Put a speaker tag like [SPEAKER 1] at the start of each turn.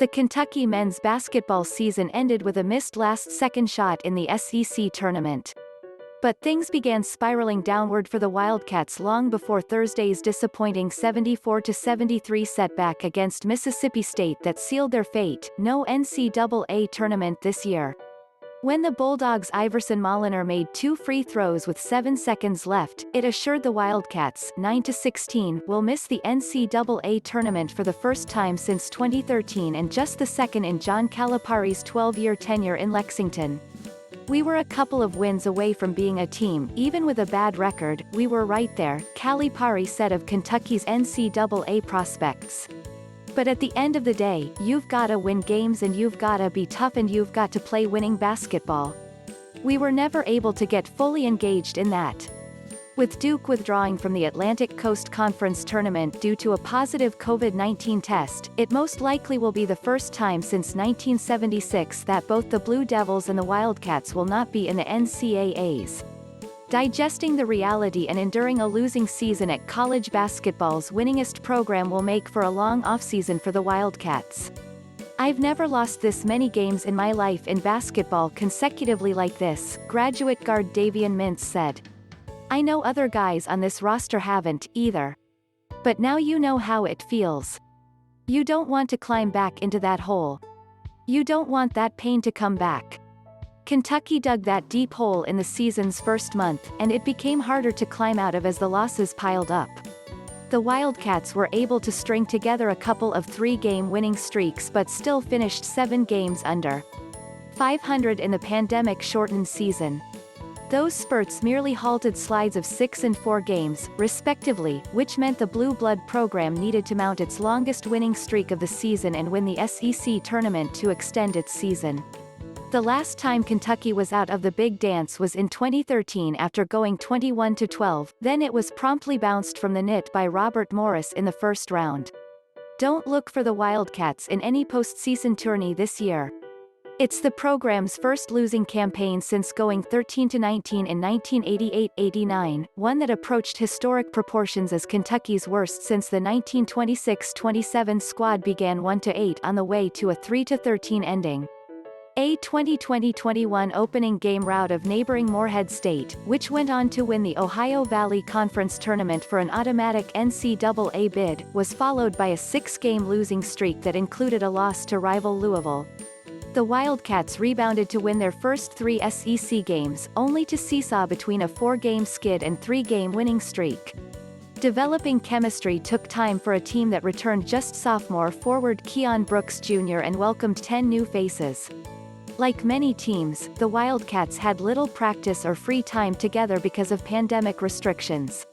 [SPEAKER 1] The Kentucky men's basketball season ended with a missed last-second shot in the SEC tournament. But things began spiraling downward for the Wildcats long before Thursday's disappointing 74-73 setback against Mississippi State that sealed their fate. No NCAA tournament this year. When the Bulldogs Iverson Molinar made 2 free throws with 7 seconds left, it assured the Wildcats, 9-16, will miss the NCAA tournament for the first time since 2013 and just the second in John Calipari's 12-year tenure in Lexington. We were a couple of wins away from being a team. Even with a bad record, we were right there, Calipari said of Kentucky's NCAA prospects. But at the end of the day, you've gotta win games and you've gotta be tough and you've got to play winning basketball. We were never able to get fully engaged in that. With Duke withdrawing from the Atlantic Coast Conference tournament due to a positive COVID-19 test, it most likely will be the first time since 1976 that both the Blue Devils and the Wildcats will not be in the NCAAs. Digesting the reality and enduring a losing season at college basketball's winningest program will make for a long offseason for the Wildcats. I've never lost this many games in my life in basketball consecutively like this, graduate guard Davion Mintz said. I know other guys on this roster haven't, either. But now you know how it feels. You don't want to climb back into that hole. You don't want that pain to come back. Kentucky dug that deep hole in the season's first month, and it became harder to climb out of as the losses piled up. The Wildcats were able to string together a couple of 3-game winning streaks but still finished 7 games under 500 in the pandemic-shortened season. Those spurts merely halted slides of 6 and 4 games, respectively, which meant the Blue Blood program needed to mount its longest winning streak of the season and win the SEC tournament to extend its season. The last time Kentucky was out of the big dance was in 2013 after going 21-12, then it was promptly bounced from the NIT by Robert Morris in the first round. Don't look for the Wildcats in any postseason tourney this year. It's the program's first losing campaign since going 13-19 in 1988-89, one that approached historic proportions as Kentucky's worst since the 1926-27 squad began 1-8 on the way to a 3-13 ending. A 2020-21 opening game rout of neighboring Morehead State, which went on to win the Ohio Valley Conference tournament for an automatic NCAA bid, was followed by a 6-game losing streak that included a loss to rival Louisville. The Wildcats rebounded to win their first 3 SEC games, only to seesaw between a 4-game skid and 3-game winning streak. Developing chemistry took time for a team that returned just sophomore forward Keion Brooks Jr. and welcomed 10 new faces. Like many teams, the Wildcats had little practice or free time together because of pandemic restrictions.